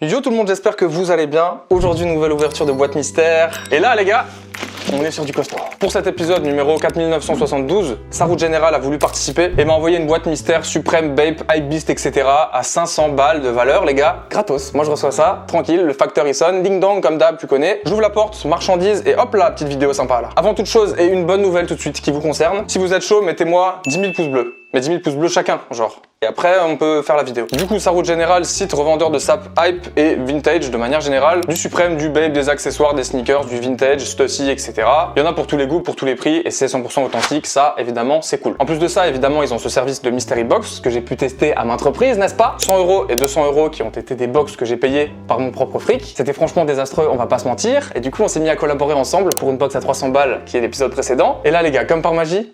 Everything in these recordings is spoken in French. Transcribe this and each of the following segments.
Yo tout le monde, j'espère que vous allez bien. Aujourd'hui, nouvelle ouverture de boîte mystère. Et là les gars, on est sur du costaud. Pour cet épisode numéro 4972, Sarout General a voulu participer et m'a envoyé une boîte mystère Supreme, Bape, Hypebeast, etc. à 500 balles de valeur, les gars. Gratos. Moi je reçois ça, tranquille, le facteur il sonne, ding dong comme d'hab, tu connais. J'ouvre la porte, marchandise et hop là, petite vidéo sympa là. Avant toute chose, et une bonne nouvelle tout de suite qui vous concerne. Si vous êtes chaud, mettez-moi 10 000 pouces bleus. Mais 10 000 pouces bleus chacun, genre. Et après, on peut faire la vidéo. Du coup, Sarout General, site revendeur de sap hype et vintage de manière générale. Du Supreme, du Bape, des accessoires, des sneakers, du vintage, Stussy, etc. Il y en a pour tous les goûts, pour tous les prix, et c'est 100% authentique. Ça, évidemment, c'est cool. En plus de ça, évidemment, ils ont ce service de Mystery Box que j'ai pu tester à maintes reprises, n'est-ce pas? 100 € et 200 € qui ont été des box que j'ai payés par mon propre fric. C'était franchement désastreux, on va pas se mentir. Et du coup, on s'est mis à collaborer ensemble pour une box à 300 balles qui est l'épisode précédent. Et là, les gars, comme par magie,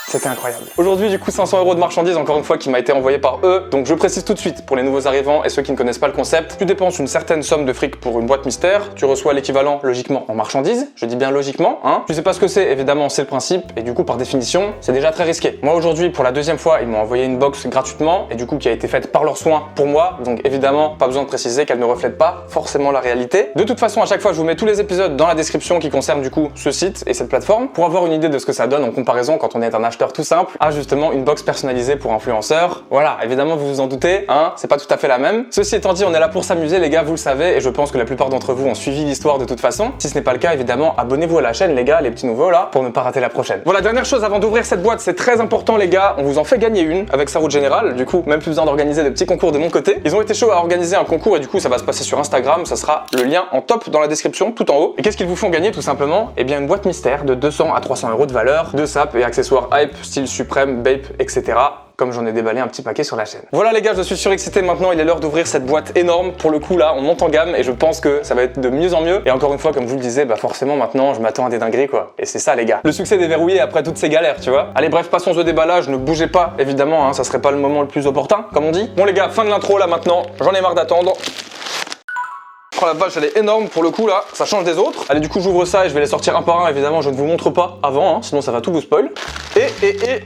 c'était incroyable. Aujourd'hui, du coup, 500 € de marchandises, encore une fois, qui m'a été envoyé par eux. Donc, je précise tout de suite, pour les nouveaux arrivants et ceux qui ne connaissent pas le concept, tu dépenses une certaine somme de fric pour une boîte mystère, tu reçois l'équivalent, logiquement, en marchandises. Je dis bien logiquement, hein. Tu sais pas ce que c'est, évidemment, c'est le principe, et du coup, par définition, c'est déjà très risqué. Moi, aujourd'hui, pour la deuxième fois, ils m'ont envoyé une box gratuitement, et du coup, qui a été faite par leurs soins pour moi. Donc, évidemment, pas besoin de préciser qu'elle ne reflète pas forcément la réalité. De toute façon, à chaque fois, je vous mets tous les épisodes dans la description qui concernent, du coup, ce site et cette plateforme, pour avoir une idée de ce que ça donne en comparaison quand on est un acheteur tout simple à justement une box personnalisée pour influenceurs. Voilà, évidemment vous vous en doutez, hein, c'est pas tout à fait la même. Ceci étant dit, on est là pour s'amuser les gars, vous le savez, et je pense que la plupart d'entre vous ont suivi l'histoire de toute façon. Si ce n'est pas le cas, évidemment, abonnez-vous à la chaîne les gars, les petits nouveaux là, pour ne pas rater la prochaine. Voilà, dernière chose avant d'ouvrir cette boîte, c'est très important les gars, on vous en fait gagner une avec Sarout General, du coup, même plus besoin d'organiser des petits concours de mon côté. Ils ont été chauds à organiser un concours et du coup, ça va se passer sur Instagram, ça sera le lien en top dans la description, tout en haut. Et qu'est-ce qu'ils vous font gagner tout simplement? Eh bien une boîte mystère de 200 à 300 € de valeur, de sap et accessoires hype, style Supreme, Bape, etc. Comme j'en ai déballé un petit paquet sur la chaîne. Voilà les gars, je suis surexcité maintenant, il est l'heure d'ouvrir cette boîte énorme. Pour le coup là, on monte en gamme et je pense que ça va être de mieux en mieux. Et encore une fois, comme je vous le disais, bah forcément maintenant, je m'attends à des dingueries quoi. Et c'est ça les gars. Le succès déverrouillé après toutes ces galères, tu vois. Allez bref, passons au déballage, ne bougez pas, évidemment, hein, ça serait pas le moment le plus opportun, comme on dit. Bon les gars, fin de l'intro là maintenant, j'en ai marre d'attendre. Oh la vache, elle est énorme pour le coup là, ça change des autres. Allez, du coup j'ouvre ça et je vais les sortir un par un, évidemment, je ne vous montre pas avant, hein, sinon ça va tout vous spoil. Et...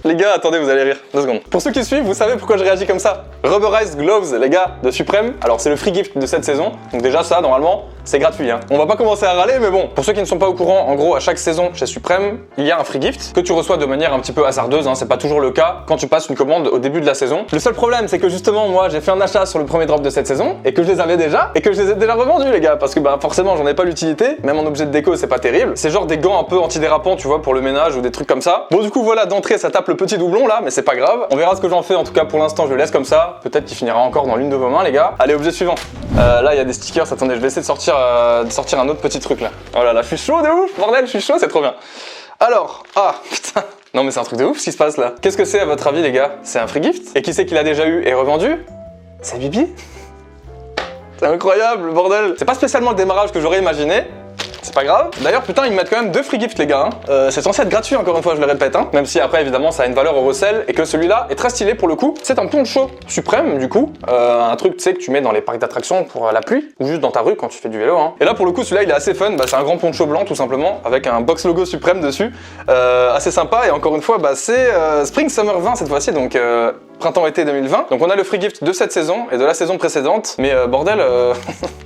Les gars, attendez, vous allez rire. 2 secondes. Pour ceux qui suivent, vous savez pourquoi je réagis comme ça. Rubberized Gloves, les gars, de Supreme. Alors, c'est le free gift de cette saison. Donc déjà, ça, normalement, c'est gratuit. Hein. On va pas commencer à râler, mais bon. Pour ceux qui ne sont pas au courant, en gros, à chaque saison chez Supreme, il y a un free gift que tu reçois de manière un petit peu hasardeuse. Hein. C'est pas toujours le cas quand tu passes une commande au début de la saison. Le seul problème, c'est que justement, moi, j'ai fait un achat sur le premier drop de cette saison et que je les avais déjà et que je les ai déjà revendus, les gars. Parce que bah, forcément, j'en ai pas l'utilité. Même en objet de déco, c'est pas terrible. C'est genre des gants un peu antidérapants, tu vois, pour le ménage ou des trucs comme ça. Bon, du coup, voilà, d'entrée, ça tape le petit doublon là, mais c'est pas grave. On verra ce que j'en fais. En tout cas, pour l'instant, je le laisse comme ça. Peut-être qu'il finira encore dans l'une de vos mains, les gars. Allez, objet suivant. Là, il y a des stickers. Attendez, je vais essayer de sortir un autre petit truc là. Oh là là, je suis chaud de ouf, bordel, je suis chaud, c'est trop bien. Alors, ah, putain. Non mais c'est un truc de ouf ce qui se passe là. Qu'est-ce que c'est à votre avis, les gars? C'est un free gift? Et qui c'est qui l'a déjà eu et revendu? C'est Bibi. C'est incroyable, bordel. C'est pas spécialement le démarrage que j'aurais imaginé. C'est pas grave. D'ailleurs, putain, ils me mettent quand même 2 free gifts, les gars. Hein. C'est censé être gratuit, encore une fois, je le répète. Hein. Même si après, évidemment, ça a une valeur au recel et que celui-là est très stylé pour le coup. C'est un poncho Supreme, du coup. Un truc, tu sais, que tu mets dans les parcs d'attractions pour la pluie ou juste dans ta rue quand tu fais du vélo. Hein. Et là, pour le coup, celui-là, il est assez fun. Bah, c'est un grand poncho blanc, tout simplement, avec un box logo Supreme dessus. Assez sympa. Et encore une fois, bah, c'est Spring Summer 20 cette fois-ci, donc printemps-été 2020. Donc on a le free gift de cette saison et de la saison précédente. Mais bordel,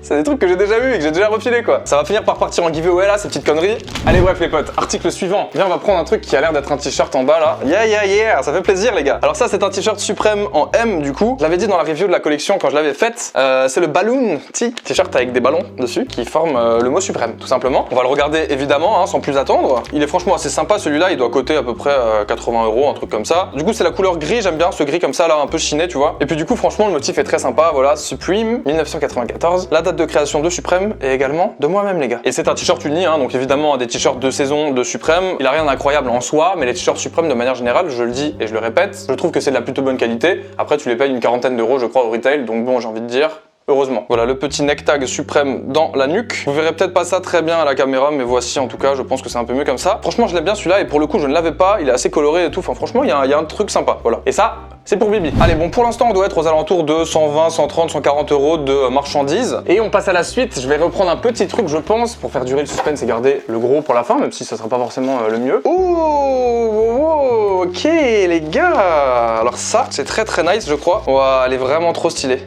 c'est des trucs que j'ai déjà eu et que j'ai déjà refilé quoi. Ça va finir par partir en giveaway là, ces petites conneries. Allez bref les potes, article suivant. Viens, on va prendre un truc qui a l'air d'être un t-shirt en bas là. Yeah, ça fait plaisir les gars. Alors ça c'est un t-shirt Supreme en M du coup. Je l'avais dit dans la review de la collection quand je l'avais faite. C'est le Balloon Tee, t-shirt avec des ballons dessus qui forment le mot Supreme tout simplement. On va le regarder évidemment hein, sans plus attendre. Il est franchement assez sympa celui-là, il doit coûter à peu près 80 €, un truc comme ça. Du coup c'est la couleur gris, j'aime bien ce gris comme ça là, un peu chiné tu vois. Et puis du coup franchement le motif est très sympa, voilà, Supreme 1994. La date de création de Supreme et également de moi-même les gars. Et c'est un t-shirt uni hein, donc évidemment des t-shirts de saison de Supreme. Il a rien d'incroyable en soi, mais les t-shirts Supreme de manière générale, je le dis et je le répète, je trouve que c'est de la plutôt bonne qualité. Après tu les payes une quarantaine d'euros je crois au retail, donc bon j'ai envie de dire heureusement. Voilà le petit neck tag Supreme dans la nuque. Vous verrez peut-être pas ça très bien à la caméra, mais voici en tout cas, je pense que c'est un peu mieux comme ça. Franchement, je l'aime bien celui-là et pour le coup, je ne l'avais pas. Il est assez coloré et tout. Enfin, franchement, il y a un truc sympa. Voilà. Et ça, c'est pour Bibi. Allez, bon, pour l'instant, on doit être aux alentours de 120, 130, 140 € de marchandises. Et on passe à la suite. Je vais reprendre un petit truc, je pense, pour faire durer le suspense et garder le gros pour la fin, même si ça sera pas forcément le mieux. Oh, ok, les gars. Alors ça, c'est très très nice, je crois. Ouah, elle est vraiment trop stylée.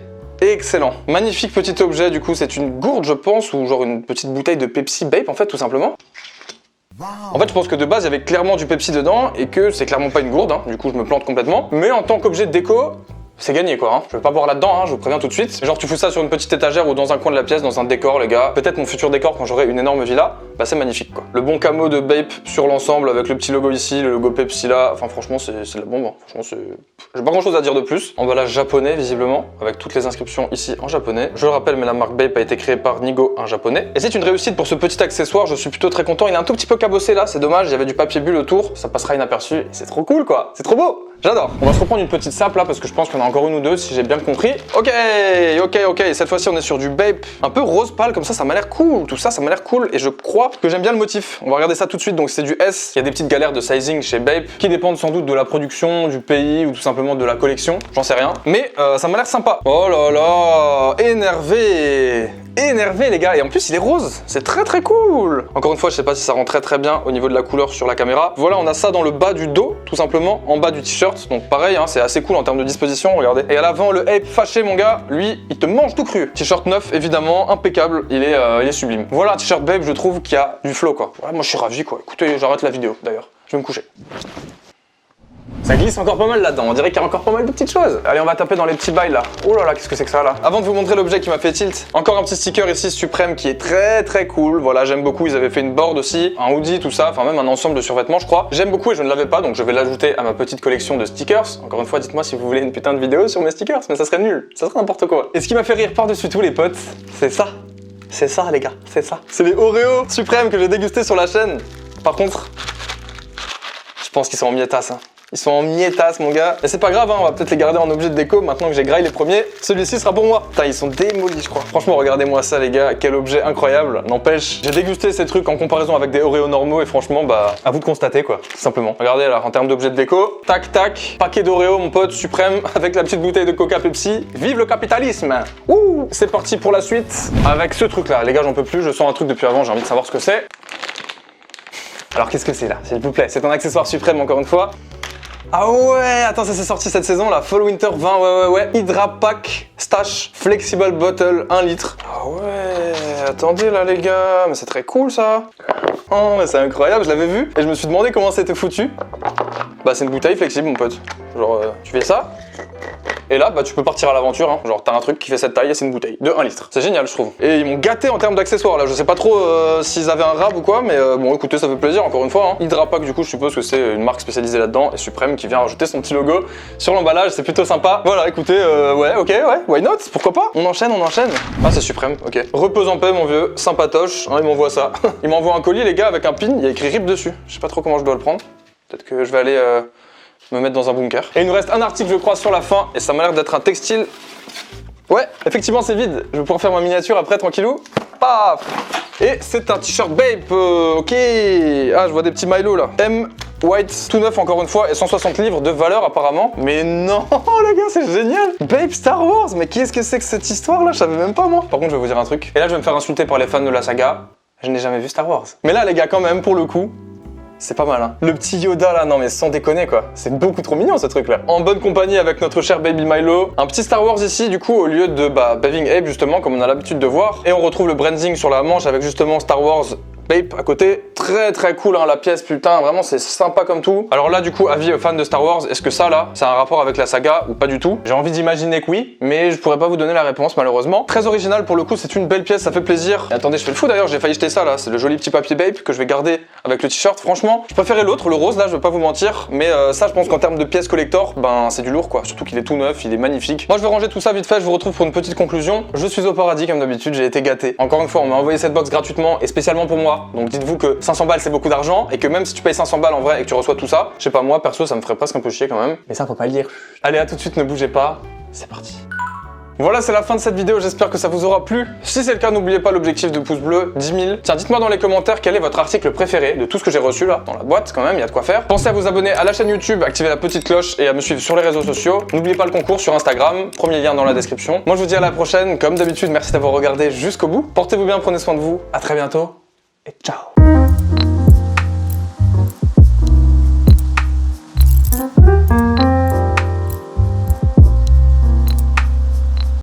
Excellent. Magnifique petit objet, du coup, c'est une gourde, je pense, ou genre une petite bouteille de Pepsi Bape, en fait, tout simplement. En fait, je pense que de base, il y avait clairement du Pepsi dedans et que c'est clairement pas une gourde, hein. Du coup, je me plante complètement. Mais en tant qu'objet de déco, c'est gagné quoi, hein. Je vais pas boire là-dedans, hein, je vous préviens tout de suite. Genre tu fous ça sur une petite étagère ou dans un coin de la pièce, dans un décor les gars. Peut-être mon futur décor quand j'aurai une énorme villa, bah c'est magnifique quoi. Le bon camo de Bape sur l'ensemble avec le petit logo ici, le logo Pepsi là, enfin franchement c'est de la bombe, hein. Franchement c'est... J'ai pas grand chose à dire de plus. Emballage japonais visiblement, avec toutes les inscriptions ici en japonais. Je le rappelle mais la marque Bape a été créée par Nigo, un japonais. Et c'est une réussite pour ce petit accessoire, je suis plutôt très content. Il est un tout petit peu cabossé là, c'est dommage, il y avait du papier bulle autour, ça passera inaperçu. Et c'est trop cool quoi, c'est trop beau. J'adore. On va se reprendre une petite sape là parce que je pense qu'on a encore une ou deux si j'ai bien compris. Ok. Cette fois-ci on est sur du Bape un peu rose pâle comme ça m'a l'air cool. Tout ça m'a l'air cool et je crois que j'aime bien le motif. On va regarder ça tout de suite. Donc c'est du S. Il y a des petites galères de sizing chez Bape qui dépendent sans doute de la production, du pays ou tout simplement de la collection. J'en sais rien. Mais ça m'a l'air sympa. Oh là là, énervé. Énervé les gars, et en plus il est rose, c'est très cool. Encore une fois, je sais pas si ça rend très bien au niveau de la couleur sur la caméra. Voilà, on a ça dans le bas du dos, tout simplement, en bas du t-shirt. Donc pareil, hein, c'est assez cool en termes de disposition, regardez. Et à l'avant, le Ape fâché mon gars, lui, il te mange tout cru. T-shirt neuf, évidemment, impeccable, il est sublime. Voilà un t-shirt Bape, je trouve qu'il y a du flow quoi. Voilà, moi je suis ravi quoi. Écoutez, j'arrête la vidéo d'ailleurs, je vais me coucher. Ça glisse encore pas mal là-dedans, on dirait qu'il y a encore pas mal de petites choses. Allez, on va taper dans les petits bails là. Oh là là, qu'est-ce que c'est que ça là? Avant de vous montrer l'objet qui m'a fait tilt, encore un petit sticker ici Suprême qui est très cool. Voilà, j'aime beaucoup, ils avaient fait une board aussi, un hoodie, tout ça, enfin même un ensemble de survêtements je crois. J'aime beaucoup et je ne l'avais pas, donc je vais l'ajouter à ma petite collection de stickers. Encore une fois, dites-moi si vous voulez une putain de vidéo sur mes stickers, mais ça serait nul, ça serait n'importe quoi. Et ce qui m'a fait rire par-dessus tout les potes, c'est ça. C'est ça les gars, c'est ça. C'est les Oreo Suprême que j'ai dégusté sur la chaîne. Par contre, je pense qu'ils sont en miettasse, hein. Ils sont en miettasse mon gars. Et c'est pas grave, hein, on va peut-être les garder en objet de déco maintenant que j'ai graillé les premiers. Celui-ci sera pour moi. Putain, ils sont démolis je crois. Franchement, regardez-moi ça les gars, quel objet incroyable. N'empêche, j'ai dégusté ces trucs en comparaison avec des Oreo normaux et franchement, bah, à vous de constater quoi, tout simplement. Regardez là, en termes d'objet de déco, tac, paquet d'Oreo mon pote Suprême avec la petite bouteille de Coca Pepsi. Vive le capitalisme. Ouh, c'est parti pour la suite avec ce truc là. Les gars, j'en peux plus, je sens un truc depuis avant, j'ai envie de savoir ce que c'est. Alors qu'est-ce que c'est là, s'il vous plaît? C'est un accessoire Suprême encore une fois. Ah ouais, attends, ça c'est sorti cette saison là, Fall Winter 20, ouais. Hydra Pack Stash Flexible Bottle 1 litre. Ah ouais, attendez là les gars, mais c'est très cool ça. Oh, mais c'est incroyable, je l'avais vu et je me suis demandé comment c'était foutu. Bah c'est une bouteille flexible mon pote. Genre, tu fais ça. Et là, bah tu peux partir à l'aventure, hein. Genre t'as un truc qui fait cette taille et c'est une bouteille de 1 litre. C'est génial je trouve. Et ils m'ont gâté en termes d'accessoires là, je sais pas trop s'ils avaient un rab ou quoi, mais bon écoutez ça fait plaisir encore une fois. Hein. Hydra Pack du coup je suppose que c'est une marque spécialisée là-dedans et Suprême qui vient rajouter son petit logo sur l'emballage, c'est plutôt sympa. Voilà écoutez, ouais, why not, pourquoi pas. On enchaîne. Ah c'est Suprême, ok. Repose en paix mon vieux, sympatoche, hein, il m'envoie ça. Il m'envoie un colis les gars avec un pin, il y a écrit RIP dessus. Je sais pas trop comment je dois le prendre, peut-être que je vais aller... me mettre dans un bunker. Et il nous reste un article je crois sur la fin et ça m'a l'air d'être un textile. Ouais, effectivement c'est vide. Je vais pouvoir faire ma miniature après tranquillou. Paf. Et c'est un t-shirt Bape, ok. Ah je vois des petits Milo là. M White, tout neuf encore une fois et 160 livres de valeur apparemment. Mais non les gars c'est génial. Bape Star Wars, mais qu'est-ce que c'est que cette histoire là? Je savais même pas moi. Par contre je vais vous dire un truc. Et là je vais me faire insulter par les fans de la saga. Je n'ai jamais vu Star Wars. Mais là les gars quand même pour le coup. C'est pas mal hein. Le petit Yoda là, non mais sans déconner quoi. C'est beaucoup trop mignon ce truc là. En bonne compagnie avec notre cher Baby Milo. Un petit Star Wars ici du coup au lieu de Baving Ape justement comme on a l'habitude de voir. Et on retrouve le branding sur la manche avec justement Star Wars Bape à côté. Très cool hein la pièce putain, vraiment c'est sympa comme tout. Alors là du coup avis aux fans de Star Wars, est-ce que ça là, c'est un rapport avec la saga ou pas du tout? J'ai envie d'imaginer que oui, mais je pourrais pas vous donner la réponse malheureusement. Très original pour le coup, c'est une belle pièce, ça fait plaisir. Et attendez, je fais le fou d'ailleurs, j'ai failli jeter ça là, c'est le joli petit papier Bape que je vais garder avec le t-shirt. Franchement, je préférais l'autre, le rose là, je vais pas vous mentir, mais ça je pense qu'en termes de pièces collector, ben c'est du lourd quoi, surtout qu'il est tout neuf, il est magnifique. Moi je vais ranger tout ça vite fait, je vous retrouve pour une petite conclusion. Je suis au paradis comme d'habitude, j'ai été gâté. Encore une fois, on m'a envoyé cette box gratuitement et spécialement pour moi. Donc dites-vous que 500 balles c'est beaucoup d'argent et que même si tu payes 500 balles en vrai et que tu reçois tout ça, je sais pas moi perso ça me ferait presque un peu chier quand même. Mais ça faut pas le dire. Allez à tout de suite, ne bougez pas, c'est parti. Voilà, c'est la fin de cette vidéo, j'espère que ça vous aura plu. Si c'est le cas, n'oubliez pas l'objectif de pouce bleu, 10 000. Tiens, dites-moi dans les commentaires quel est votre article préféré de tout ce que j'ai reçu là, dans la boîte quand même, il y a de quoi faire. Pensez à vous abonner à la chaîne YouTube, activer la petite cloche et à me suivre sur les réseaux sociaux. N'oubliez pas le concours sur Instagram, premier lien dans la description. Moi je vous dis à la prochaine, comme d'habitude, merci d'avoir regardé jusqu'au bout. Portez-vous bien, prenez soin de vous, à très bientôt et ciao.